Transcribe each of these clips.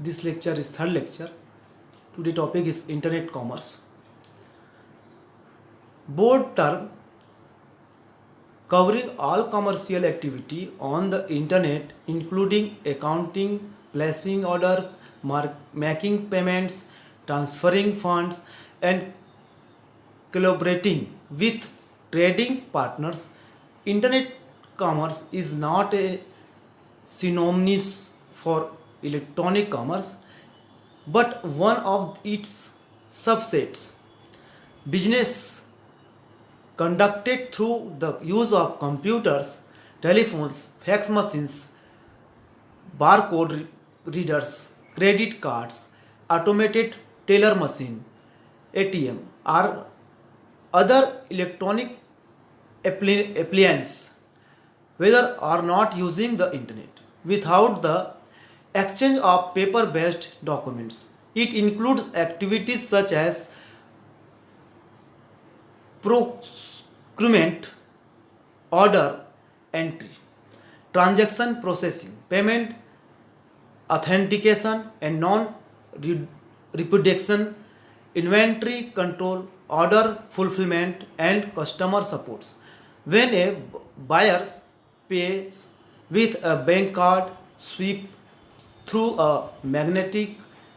This lecture is third lecture. Today topic is internet commerce. Broad term covering all commercial activity on the internet including accounting, placing orders, making payments, transferring funds and collaborating with trading partners. Internet commerce is not a synonymous for electronic commerce but one of its subsets. Business conducted through the use of computers, telephones, fax machines, barcode readers, credit cards, automated teller machine, ATM, or other electronic appliance, whether or not using the internet, without the exchange of paper based documents. It includes activities such as procurement, order entry, transaction processing, payment authentication and non repudiation, inventory control, order fulfillment, and customer supports. When a buyer pays with a bank card, sweep through a magnetic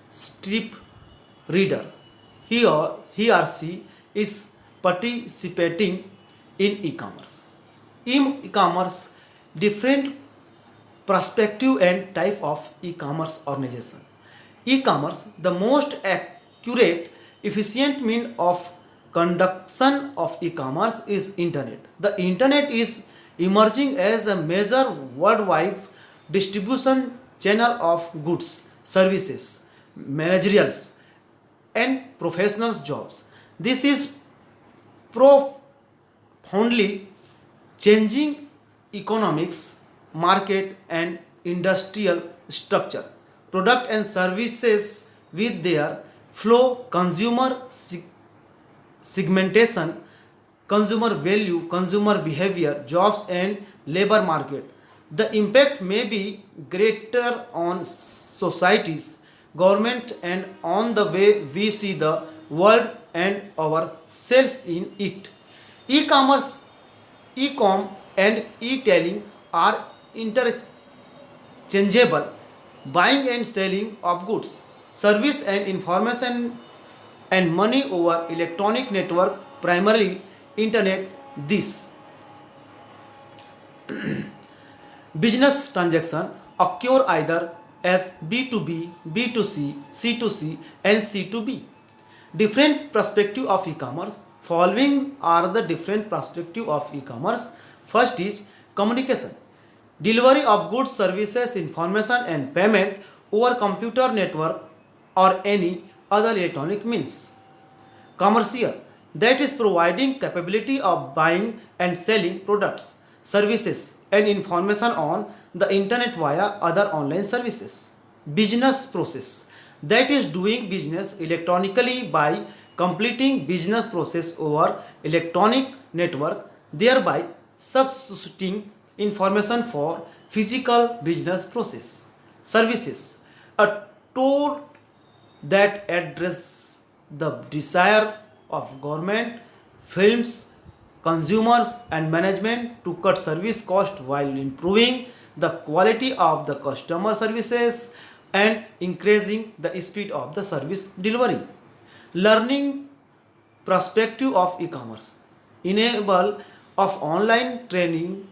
strip reader, he or she is participating in e-commerce. In e-commerce, different perspective and type of e-commerce organization. E-commerce, the most accurate, efficient mean of conduction of e-commerce is internet. The internet is emerging as a major worldwide distribution channel of goods, services, managerials, and professional jobs. This is profoundly changing economics, market, and industrial structure. Product and services with their flow, consumer segmentation, consumer value, consumer behavior, jobs, and labor market. The impact may be greater on societies, government, and on the way we see the world and ourselves in it. E-commerce, e-com, and e-tailing are interchangeable. Buying and selling of goods, service, and information and money over electronic network, primarily internet. This business transaction occur either as B2B, B2C, C2C, and C2B. Different perspective of e-commerce. Following are the different perspective of e-commerce. First is communication, delivery of goods, services, information, and payment over computer network or any other electronic means. Commercial, that is providing capability of buying and selling products, services, and information on the internet via other online services. Business process, that is doing business electronically by completing business process over electronic network, thereby substituting information for physical business process. Services, a tool that address the desire of government, firms, consumers, and management to cut service cost while improving the quality of the customer services and increasing the speed of the service delivery. Learning perspective of e-commerce, enable of online training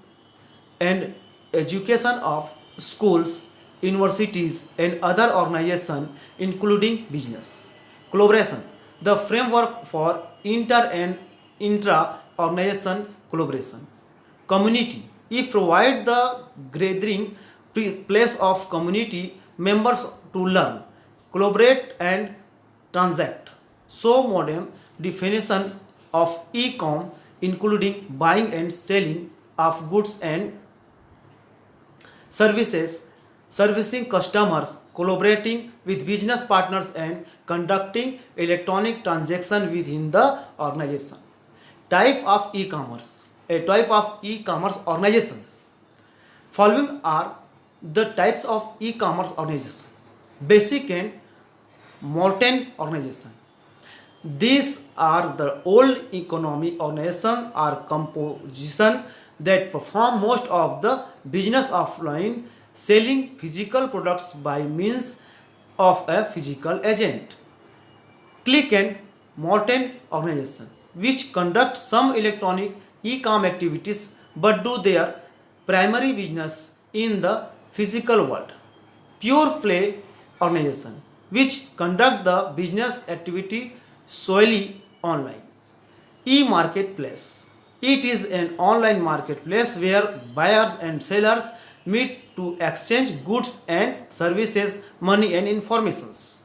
and education of schools, universities, and other organizations, including business. Collaboration, the framework for inter and intra organization collaboration. Community, it provide the gathering place of community members to learn, collaborate, and transact. So modern definition of e-com including buying and selling of goods and services, servicing customers, collaborating with business partners, and conducting electronic transaction within the organization. Type of e-commerce, a type of e-commerce organizations. Following are the types of e-commerce organizations. basic and modern organization. These are the old economic organization or composition that perform most of the business offline, selling physical products by means of a physical agent. Click and Morton organization, which conduct some electronic e-com activities but do their primary business in the physical world. Pure play organization, which conduct the business activity solely online. E-marketplace. It is an online marketplace where buyers and sellers meet to exchange goods and services, money and informations.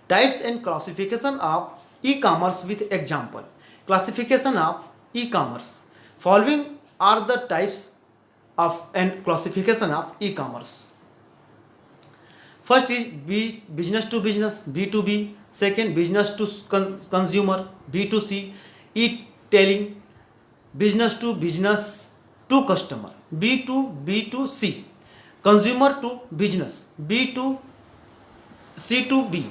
Types and classification of e-commerce with example. Classification of e-commerce. Following are the types of and classification of e-commerce. First is business to business, B2B. Second, business to consumer, B2C. E-tailing, business to business to customer, B2B2C. Consumer to business, B2C2B.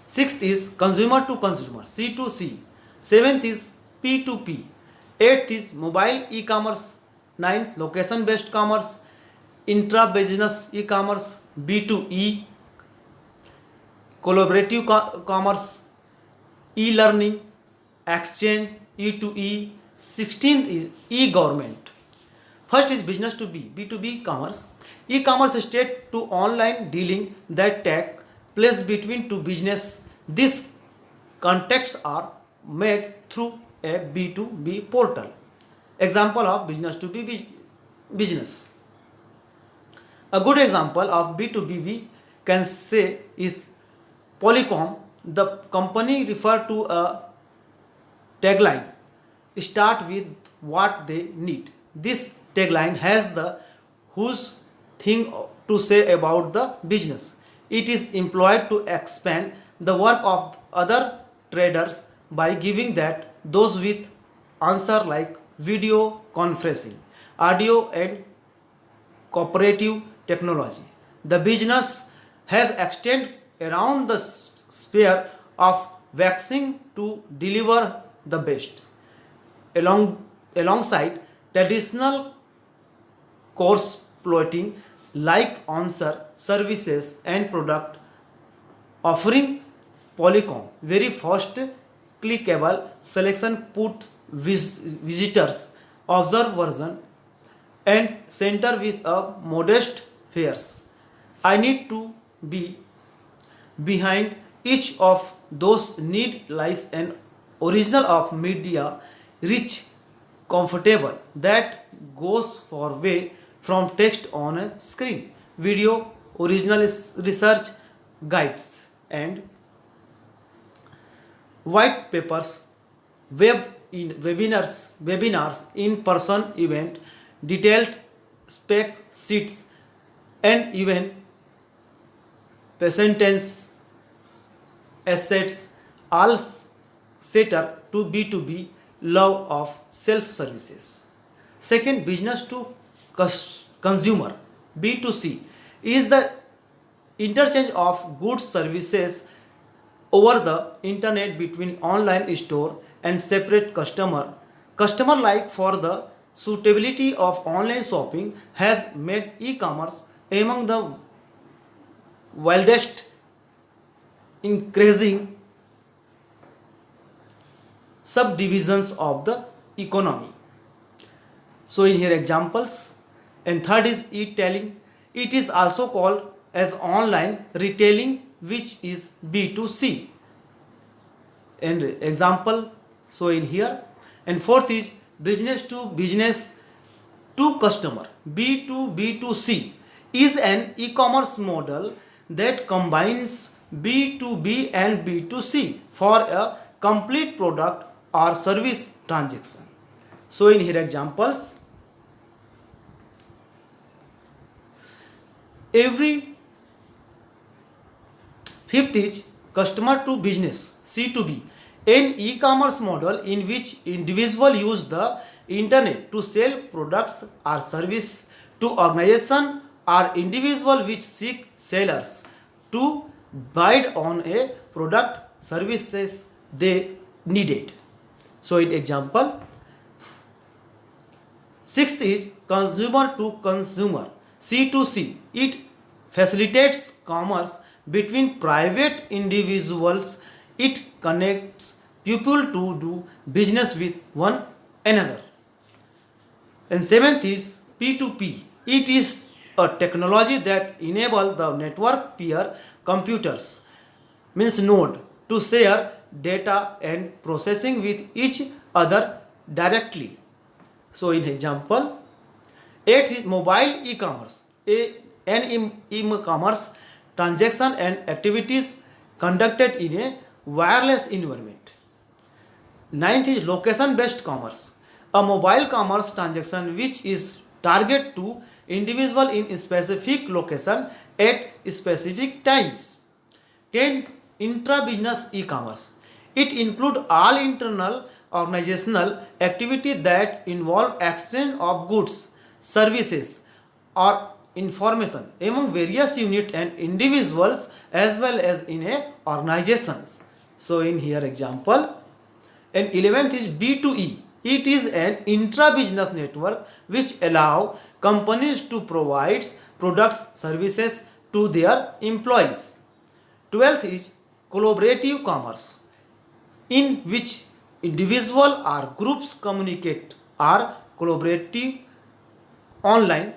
Sixth is consumer to consumer, C2C. Seventh is P2P. Eighth is mobile e-commerce. Ninth, location based commerce, intra business e-commerce, B2E. Collaborative commerce, e-learning, exchange, E2E. 16th is e-government. First is business to B2B commerce. E-commerce state to online dealing that take place between two business. These contacts are made through a B2B portal. Example of business to B business. A good example of B2B we can say is Polycom. The company refer to a tagline, start with what they need. This tagline has the whose thing to say about the business. It is employed to expand the work of other traders by giving that those with answer like video conferencing, audio and cooperative technology. The business has extended around the sphere of vaccine to deliver the best. Alongside traditional course plotting like answer services and product offering Polycom very first clickable selection put visitors observe version and center with a modest fares. I need to be behind each of those need lies an original of media rich comfortable that goes far away from text on a screen, video original research guides and white papers, webinars, in-person event, detailed spec sheets, and even percentage assets, all set up to B2B love of self-services. Second, business to consumer, B2C, is the interchange of goods services over the internet between online store and separate customer like for the suitability of online shopping has made e-commerce among the wildest increasing subdivisions of the economy. So in here examples. And third is e-tailing. It is also called as online retailing, which is B2C. And example so in here. And fourth is business to customer, B2B2C, is an e-commerce model that combines B2B and B2C for a complete product or service transaction. So in here examples. Every fifth is customer to business, C2B, an e-commerce model in which individuals use the internet to sell products or service to organization or individual which seek sellers to bid on a product services they needed. So in example, sixth is consumer to consumer, C2C. It facilitates commerce between private individuals. It connects people to do business with one another. And seventh is P2P. It is a technology that enables the network peer computers, means node, to share data and processing with each other directly. So in example, eighth is mobile e-commerce. An e-commerce transaction and activities conducted in a wireless environment. Ninth is location-based commerce, a mobile commerce transaction which is target to individual in specific location at specific times. 10. Intra-business e-commerce. It includes all internal organizational activity that involve exchange of goods, services, or information among various units and individuals as well as in a organizations. So in here example, and 11th is B2E. It is an intra-business network which allow companies to provide products, services to their employees. 12th is collaborative commerce, in which individual or groups communicate or collaborative online.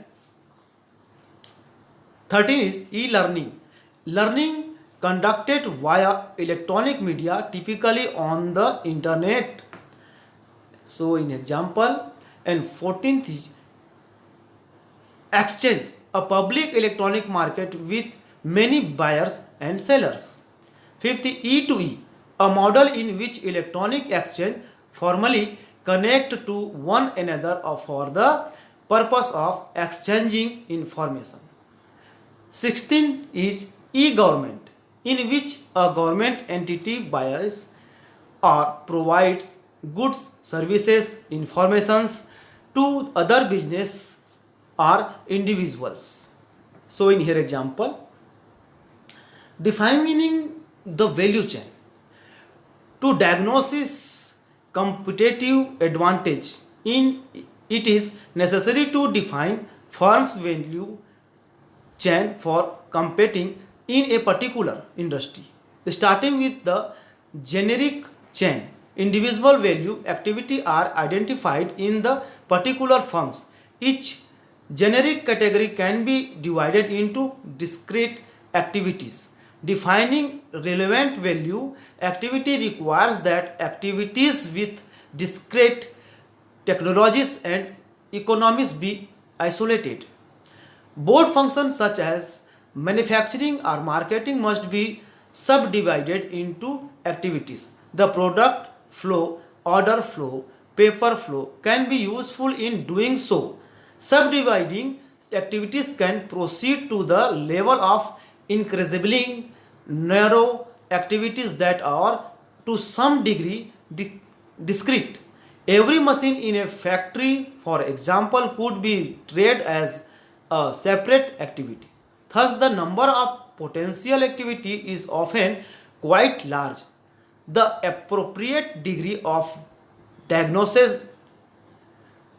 13 is e-learning. Learning conducted via electronic media, typically on the internet. So in example, and 14th is exchange, a public electronic market with many buyers and sellers. 5th, E2E, a model in which electronic exchange formally connect to one another for the purpose of exchanging information. 16 is e-government, in which a government entity buys or provides goods, services, informations to other business or individuals. So in here example, defining the value chain. To diagnose competitive advantage, it is necessary to define firm's value chain for competing in a particular industry. Starting with the generic chain, individual value activity are identified in the particular firms. Each generic category can be divided into discrete activities. Defining relevant value activity requires that activities with discrete technologies and economies be isolated. Both functions such as manufacturing or marketing must be subdivided into activities. The product flow, order flow, paper flow can be useful in doing so. Subdividing activities can proceed to the level of increasingly narrow activities that are to some degree discrete. Every machine in a factory, for example, could be treated as a separate activity. Thus, the number of potential activity is often quite large. The appropriate degree of diagnosis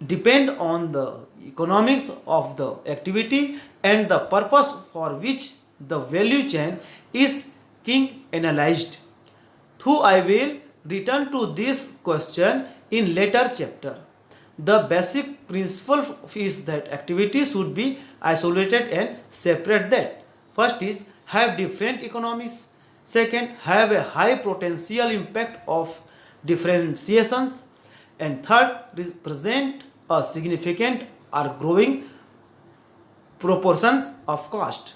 depend on the economics of the activity and the purpose for which the value chain is being analyzed. Though I will return to this question in later chapter. The basic principle is that activities should be isolated and separate. That first is have different economies. Second, have a high potential impact of differentiations. And third, represent a significant or growing proportions of cost.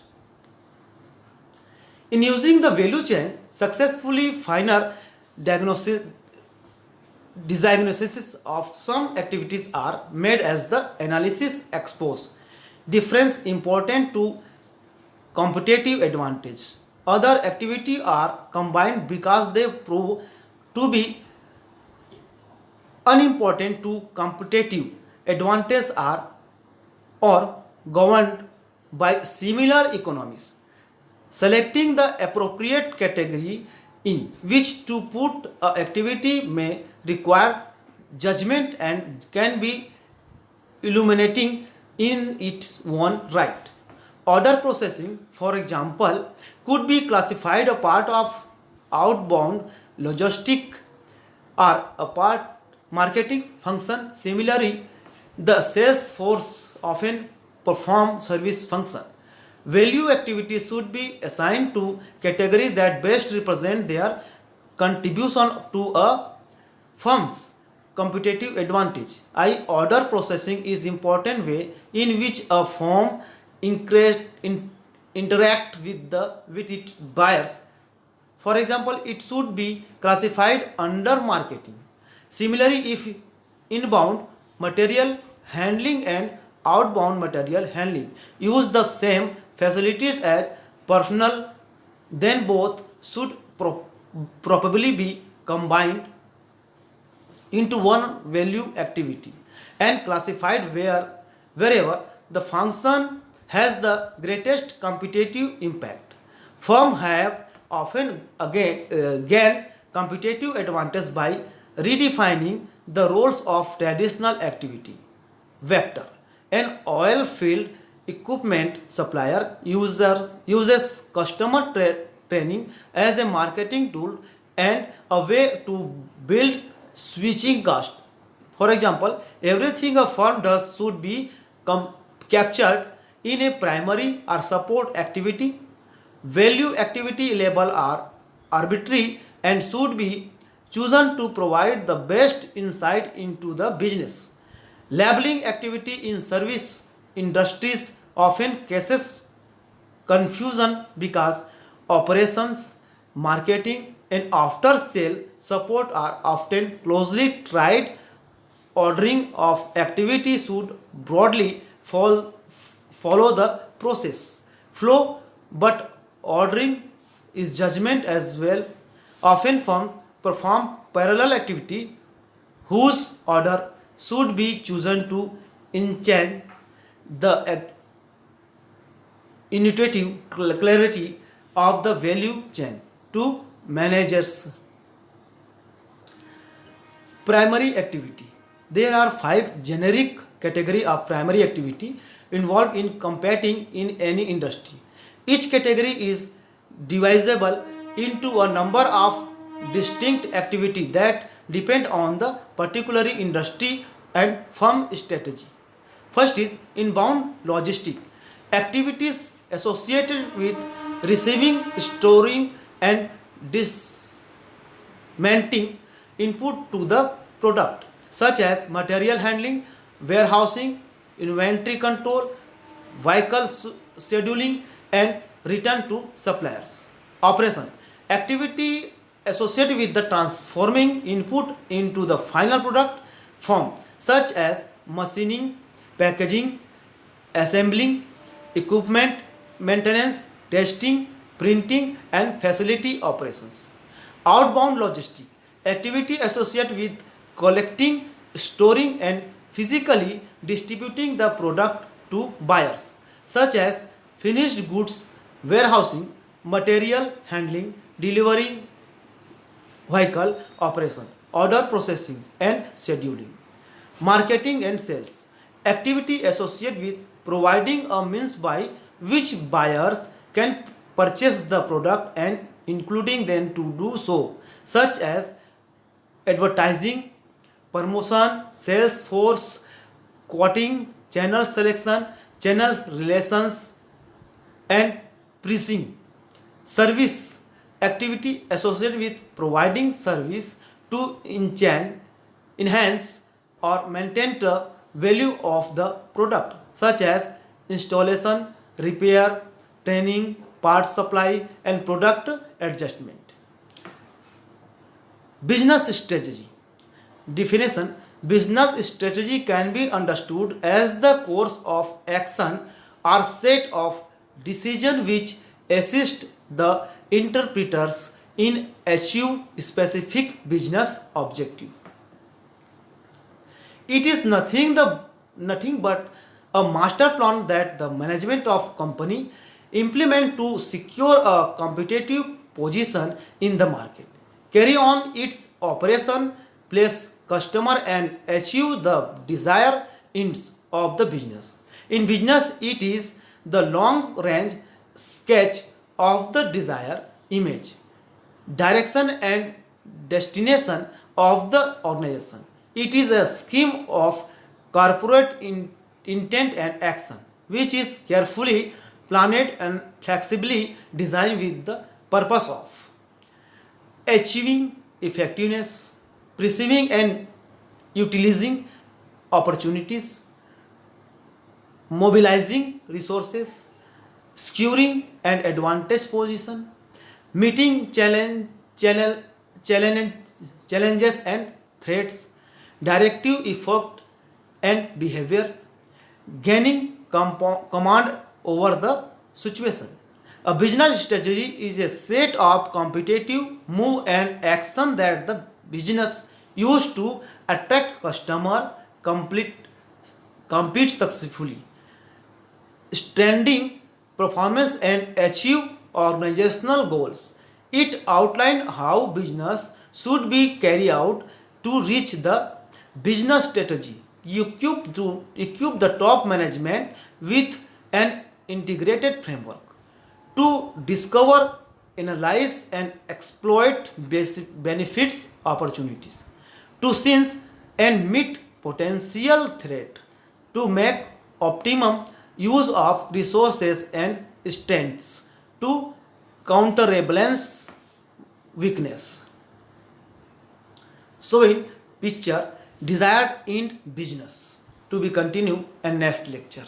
In using the value chain successfully, finer diagnosis of some activities are made as the analysis expose difference important to competitive advantage. Other activity are combined because they prove to be unimportant to competitive advantage are or governed by similar economies. Selecting the appropriate category in which to put a activity may require judgment and can be illuminating in its own right. Order processing, for example, could be classified a part of outbound logistic or a part marketing function. Similarly, the sales force often perform service function. Value activities should be assigned to categories that best represent their contribution to a firm's competitive advantage. Order processing is important way in which a firm interact with its buyers. For example, it should be classified under marketing. Similarly, if inbound material handling and outbound material handling use the same facilities as personal, then both should probably be combined into one value activity and classified wherever the function has the greatest competitive impact. Firms have often gained competitive advantage by redefining the roles of traditional activity. Vector, an oil field equipment supplier, uses customer training as a marketing tool and a way to build switching cost. For example, everything a firm does should be captured in a primary or support activity. Value activity label are arbitrary and should be chosen to provide the best insight into the business. Labeling activity in service industries often causes confusion because operations, marketing, and after sale support are often closely tied. Ordering of activity should broadly follow the process flow, but ordering is judgment as well. Often firms perform parallel activity whose order should be chosen to enhance the intuitive clarity of the value chain to managers. Primary activity. There are five generic category of primary activity involved in competing in any industry. Each category is divisible into a number of distinct activities that depend on the particular industry and firm strategy. First is inbound logistic activities associated with receiving, storing, and dismantling input to the product, such as material handling, warehousing, inventory control, vehicle scheduling, and return to suppliers. Operation activity associated with the transforming input into the final product form, such as machining, packaging, assembling, equipment maintenance, testing, printing, and facility operations. Outbound logistic activity associated with collecting, storing, and physically distributing the product to buyers, such as finished goods, warehousing, material handling, delivery, vehicle operation, order processing, and scheduling. Marketing and sales activity associated with providing a means by which buyers can purchase the product and including them to do so, such as advertising, promotion, sales force, quoting, channel selection, channel relations, and pricing. Service activity associated with providing service to enhance or maintain the value of the product, such as installation, repair, training, parts supply, and product adjustment. Business strategy. Definition. Business strategy can be understood as the course of action or set of decisions which assist the interpreters in achieve specific business objective. It is nothing but a master plan that the management of company implement to secure a competitive position in the market, carry on its operation, place customer and achieve the desired ends of the business. In business, it is the long range sketch of the desired image, direction and destination of the organization. It is a scheme of corporate intent and action, which is carefully planned and flexibly designed with the purpose of achieving effectiveness, perceiving and utilizing opportunities, mobilizing resources, securing an advantage position, meeting challenge, challenges and threats, directive effect and behavior, gaining command over the situation. A business strategy is a set of competitive move and action that the business use to attract customer, compete successfully, strengthen performance and achieve organizational goals. It outlines how business should be carried out to reach the business strategy. Equip the top management with an integrated framework to discover, analyze, and exploit basic benefits, opportunities, to sense and meet potential threat, to make optimum use of resources and strengths, to counterbalance weakness. So in picture desired in business to be continued and next lecture.